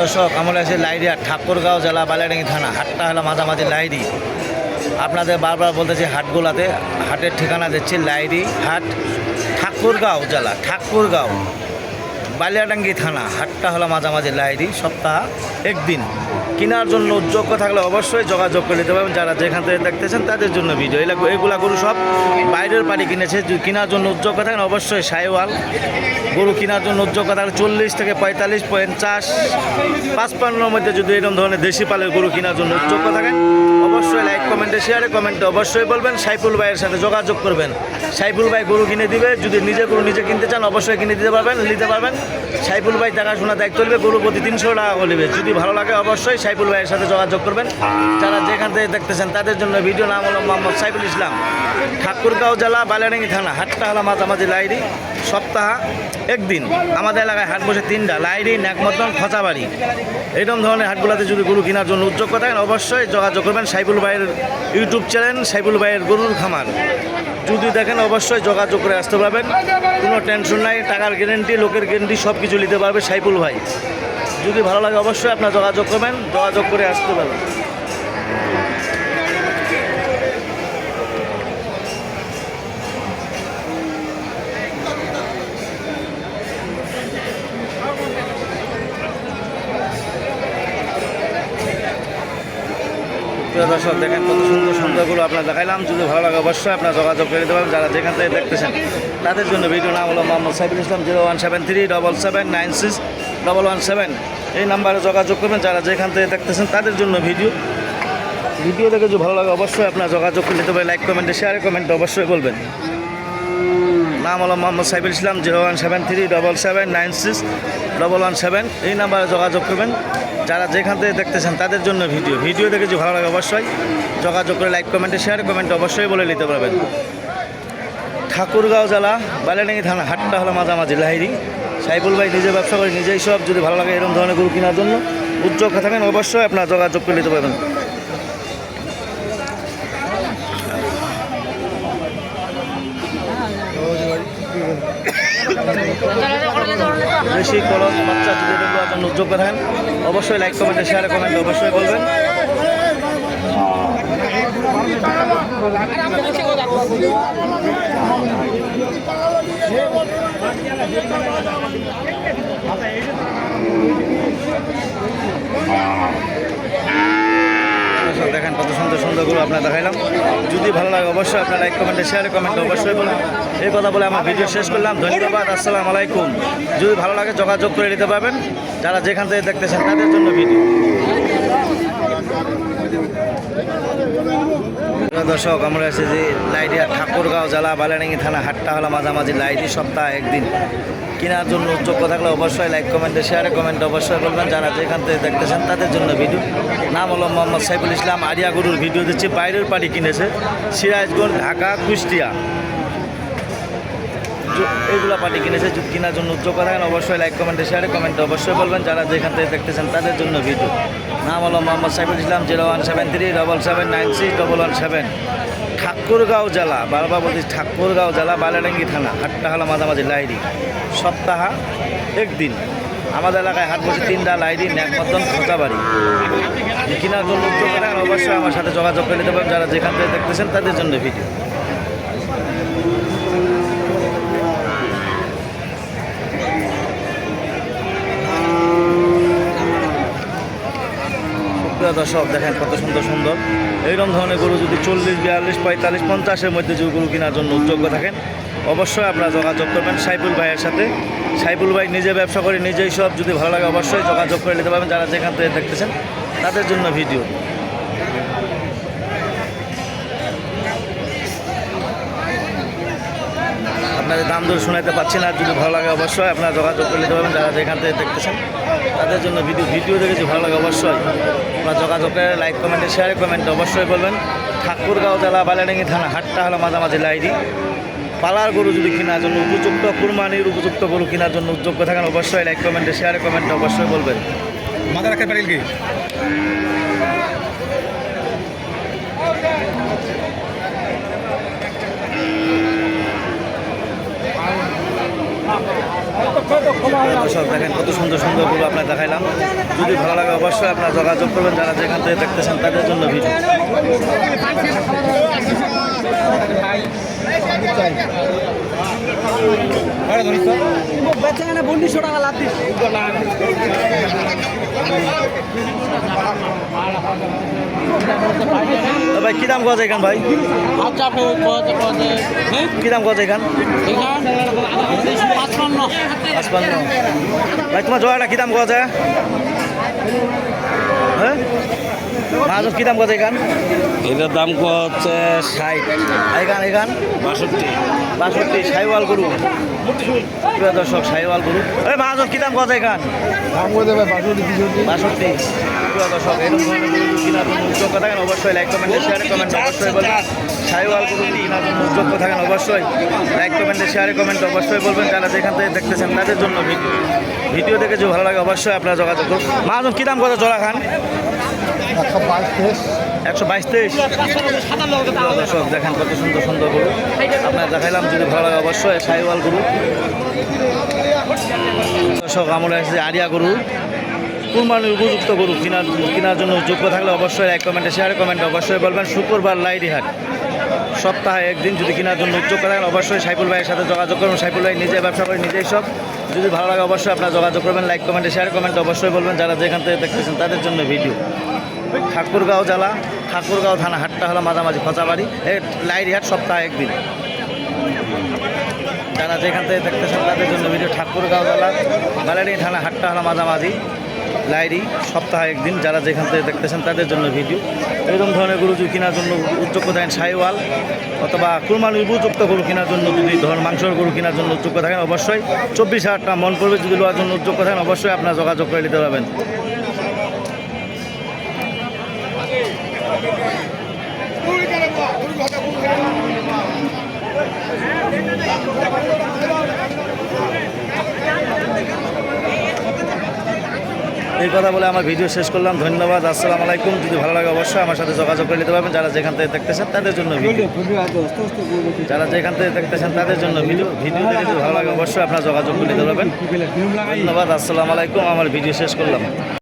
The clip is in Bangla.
দর্শক আমরা আছি লাইরিয়া ঠাকুরগাঁও জেলা বালিয়াডাঙ্গি থানা। হাটটা হলো মাঝামাঝি লাইরি। আপনাদের বারবার বলতেছি হাটগুলাতে হাটের ঠিকানা দিচ্ছি লাইরি হাট, ঠাকুরগাঁও জেলা, ঠাকুরগাঁও বালিয়াডাঙ্গি থানা। হাটটা হলো মাঝামাঝি লাইরি, সপ্তাহ একদিন। কেনার জন্য যোগ্য থাকলে অবশ্যই যোগাযোগ করে নিতে পারবেন। যারা যেখান থেকে দেখতেছেন তাদের জন্য ভিডিও। এগুলা গরু সব বাইরের পাড়ি কিনেছে। কেনার জন্য যোগ্য থাকেন অবশ্যই সাইওয়াল গরু কেনার জন্য যোগ্য থাকলে 40 থেকে 45, 50, 55 মধ্যে যদি এরকম ধরনের দেশি পালের গরু কেনার জন্য যোগ্য থাকেন অবশ্যই লাইক, কমেন্টে, শেয়ারে, কমেন্টে অবশ্যই বলবেন। সাইফুল ভাইয়ের সাথে যোগাযোগ করবেন। সাইফুল ভাই গরু কিনে দিবে। যদি নিজে গরু নিজে কিনতে চান অবশ্যই কিনে দিতে পারবেন, নিতে পারবেন। সাইফুল ভাই দেখাশোনা দায়িত্ব নেবে। গরু প্রতি 300 টাকা করে নেবে। যদি ভালো লাগে অবশ্যই সাইফুল ভাইয়ের সাথে যোগাযোগ করবেন। যারা যেখান থেকে দেখতেছেন তাদের জন্য ভিডিও। নাম হলো মোহাম্মদ সাইফুল ইসলাম, ঠাকুরগাঁও জেলা বালিয়াডাঙ্গি থানা। হাটটা হলো মাঝামাঝি লাইরি, সপ্তাহ একদিন। আমাদের এলাকায় হাট বসে 3টা, লাইরি, ন্যাকমতন, খচাবাড়ি। এরকম ধরনের হাটগুলোতে যদি গরু কেনার জন্য উদ্যোগ থাকেন অবশ্যই যোগাযোগ করবেন। সাইফুল ভাইয়ের ইউটিউব চ্যানেল সাইফুল ভাইয়ের গরুর খামার যদি দেখেন অবশ্যই যোগাযোগ করে আসতে পারবেন। কোনো টেনশন নাই, টাকার গ্যারেন্টি, লোকের গ্যারেন্টি সব কিছু নিতে পারবে সাইফুল ভাই। যদি ভালো লাগে অবশ্যই আপনার যোগাযোগ করবেন, যোগাযোগ করে আসতে পারবেন। দর্শক দেখেন কত সুন্দর সুন্দরগুলো আপনার দেখাইলাম। যদি ভালো লাগে অবশ্যই আপনার যোগাযোগ করে দিতে পারেন। যারা যেখান থেকে দেখতেছেন তাদের জন্য ভিডিও। নাম হলো মোহাম্মদ সাইফুল ইসলাম। 01737796117 এই নাম্বারে যোগাযোগ করবেন। যারা যেখান থেকে দেখতেছেন তাদের জন্য ভিডিও দেখে যদি ভালো লাগে অবশ্যই আপনার যোগাযোগ করে নিতে পারেন। লাইক, কমেন্টে, শেয়ারে, কমেন্টে অবশ্যই বলবেন। নাম হলো মোহাম্মদ সাইফুল ইসলাম। 01737796117 এই নাম্বারে যোগাযোগ করবেন। যারা যেখান থেকে দেখতেছেন তাদের জন্য ভিডিও দেখে যদি ভালো লাগে অবশ্যই যোগাযোগ করে লাইক, কমেন্টে, শেয়ারে, কমেন্টে অবশ্যই বলে নিতে পারবেন। ঠাকুরগাঁও জেলা বালিয়াডাঙ্গি থানা। হাটটা হলো মাঝামাঝি লাইরি। সাইফুল ভাই নিজে ব্যবসা করে নিজেই সব। যদি ভালো লাগে এরকম ধরনের গরু কেনার জন্য উদ্যোগ থাকেন অবশ্যই আপনার যোগাযোগ করে নিতে পারবেন। বেশি খরচ বাচ্চা যদি এগুলোর জন্য উদ্যোগ থাকেন অবশ্যই লাইক, কমেন্টে, শেয়ারে, কমেন্টে অবশ্যই বলবেন। দেখেন কত সুন্দর সুন্দরগুলো আপনার দেখাইলাম। যদি ভালো লাগে অবশ্যই আপনার লাইক, কমেন্টে, শেয়ারে, কমেন্টে অবশ্যই বলুন। এই কথা বলে আমার ভিডিও শেষ করলাম। ধন্যবাদ, আসসালামু আলাইকুম। যদি ভালো লাগে যোগাযোগ করে নিতে পারবেন। যারা যেখান থেকে দেখতেছেন তাদের জন্য ভিডিও। দর্শক আমরা আছি যে লাইরিয়া ঠাকুরগাঁও জেলা বালিয়াডাঙ্গি থানা। হাটটা হলো মাঝামাঝি লাইরি, সপ্তাহ একদিন। কেনার জন্য যোগ্য থাকলে অবশ্যই লাইক, কমেন্টে, শেয়ারে, কমেন্টে অবশ্যই বলবেন। যারা যেখান থেকে দেখতেছেন তাদের জন্য ভিডিও। নাম হলো মোহাম্মদ সাইফুল ইসলাম। আরিয়া গরুর ভিডিও দিচ্ছি। বাইরের পাড়ি কিনেছে সিরাজগঞ্জ, ঢাকা, কুষ্টিয়া এইগুলো পার্টি কিনেছে। যদি কেনার জন্য যোগ্য থাকেন অবশ্যই লাইক, কমেন্টে, শেয়ারে, কমেন্টে অবশ্যই বলবেন। যারা যেখান থেকে দেখতেছেন তাদের জন্য ভিডিও। নাম হলো মোহাম্মদ সাইফুল ইসলাম। 01737796117 ঠাকুরগাঁও জেলা, বারবার বলছি ঠাকুরগাঁও জেলা বালিয়াডাঙ্গি থানা। হাটটা হলো মাঝামাঝি লাইরি, সপ্তাহ একদিন। আমাদের এলাকায় হাট বসে 3টা, লাইরি, ন্যাকমতন, খোঁচাবাড়ি। কেনার জন্য উদ্যোগ থাকেন অবশ্যই আমার সাথে যোগাযোগ করে নিতে পারেন। যারা যেখান থেকে দেখতেছেন তাদের জন্য ভিডিও। দর্শক দেখেন কত সুন্দর সুন্দর এইরকম ধরনের গরু যদি 40, 42, 45, 50-এর মধ্যে যদি গরু কেনার জন্য উদ্যোগ থাকেন অবশ্যই আপনারা যোগাযোগ করবেন সাইফুল ভাইয়ের সাথে। সাইফুল ভাই নিজে ব্যবসা করে নিজেই সব। যদি ভালো লাগে অবশ্যই যোগাযোগ করে নিতে পারবেন। যারা যেখান থেকে দেখতেছেন তাদের জন্য ভিডিও। আপনাদের দাম দর শোনাতে পারছি না। যদি ভালো লাগে অবশ্যই আপনারা যোগাযোগ করে নিতে পারবেন। যারা যেখান থেকে দেখতেছেন তাদের জন্য ভিডিও দেখেছি ভালো লাগে অবশ্যই আপনারা যোগাযোগ করে লাইক, কমেন্টে, শেয়ারে, কমেন্টে অবশ্যই বলবেন। ঠাকুরগাঁও জেলা বালিয়াডাঙ্গি থানা। হাটটা হলো মাঝামাঝি লাইরি। পালার গরু যদি কেনার জন্য উপযুক্ত, কুরবানির উপযুক্ত গরু কেনার জন্য উদ্যোগ থাকেন অবশ্যই লাইক, কমেন্টে, শেয়ারে, কমেন্টে অবশ্যই বলবেন। মাথা রাখতে পারেন কি দর্শক দেখেন কত সুন্দর সুন্দর গরু আপনার দেখাইলাম। যদি ভালো লাগে অবশ্যই আপনারা যোগাযোগ করবেন, যারা যেখান থেকে দেখতেছেন তাদের জন্য ভিডিও। ভাই কি দাম কথা এখান ভাই? কি দাম কথা এখান? 55। ভাই তোমার জোয়াটা কি দাম কথা? হ্যাঁ মাছ কি দাম কথা এখান? এটার দাম হচ্ছে 60। এখান এখান 62 সাইওয়াল গরু। প্রিয় দর্শক সাইওয়াল গরু। এই মাছ কি দাম কথা এখান? দাম করে দেবে 62। প্রিয় দর্শক এরকম ধরনের গরু কেনার জন্য উদ্যোগ থাকেন অবশ্যই লাইক কমেন্টে শেয়ারে কমেন্ট অবশ্যই বলবেন। সাইওয়াল গরু কেনার জন্য উদ্যোগ থাকেন অবশ্যই লাইক কমেন্টে শেয়ারে কমেন্ট অবশ্যই বলবেন, যারা যেখান থেকে দেখতেছেন তাদের জন্য ভিডিও দেখে যদি ভালো লাগে অবশ্যই আপনারা যোগাযোগ করুন। মাছ কি দাম কথা জোড়া খান? 122। দর্শক দেখেন কত সুন্দর সুন্দর গরু আপনারা দেখাইলাম। যদি ভালো লাগে অবশ্যই সাইওয়াল গরু। দর্শক আমরা এসেছি আরিয়া গরু, কুরবানির উপযুক্ত গরু কেনার জন্য যোগ্য থাকলে অবশ্যই লাইক কমেন্টে শেয়ার কমেন্ট অবশ্যই বলবেন। শুক্রবার লাইডি হাট, সপ্তাহে একদিন। যদি কেনার জন্য উদ্যোগ থাকেন অবশ্যই সাইফুল ভাইয়ের সাথে যোগাযোগ করবেন। সাইফুল ভাই নিজে ব্যবসা করে নিজেই সব। যদি ভালো লাগে অবশ্যই আপনারা যোগাযোগ করবেন, লাইক কমেন্টে শেয়ার কমেন্ট অবশ্যই বলবেন, যারা যেখান থেকে দেখতেছেন তাদের জন্য ভিডিও। ঠাকুরগাঁও জেলা, ঠাকুরগাঁও থানা, হাটটা হলো মাঝামাঝি খচাবাড়ি। লাইডি হাট সপ্তাহে একদিন, যারা যেখান থেকে দেখতেছেন তাদের জন্য ভিডিও। ঠাকুরগাঁও জেলা, বালাডাঙ্গি থানা, হাটটা হলো মাঝামাঝি লাইডি, সপ্তাহে একদিন, যারা যেখান থেকে দেখতেছেন তাদের জন্য ভিডিও। এরকম ধরনের গরু যদি কেনার জন্য উদ্যোগ থাকেন, সাইওয়াল অথবা কুরবানির উপযুক্ত গরু কেনার জন্য, যদি ধরুন মাংসের গরু কেনার জন্য উদ্যোগ থাকেন অবশ্যই 24,000 টাকা মন পড়বে। যদি লোয়ার জন্য উদ্যোগ থাকেন অবশ্যই আপনারা যোগাযোগ করে নিতে পারবেন। এই কথা বলে আমার ভিডিও শেষ করলাম। ধন্যবাদ, আসসালামু আলাইকুম। যদি ভালো লাগে অবশ্যই আমার সাথে যোগাযোগ করে নিতে পারবেন, যারা যেখান থেকে দেখতেছেন তাদের জন্য ভিডিও। যারা যেখান থেকে দেখতেছেন তাদের জন্য ভিডিও দেখে যদি ভালো লাগে অবশ্যই আপনারা যোগাযোগ করে নিতে পারবেন। ধন্যবাদ, আসসালামু আলাইকুম। আমার ভিডিও শেষ করলাম।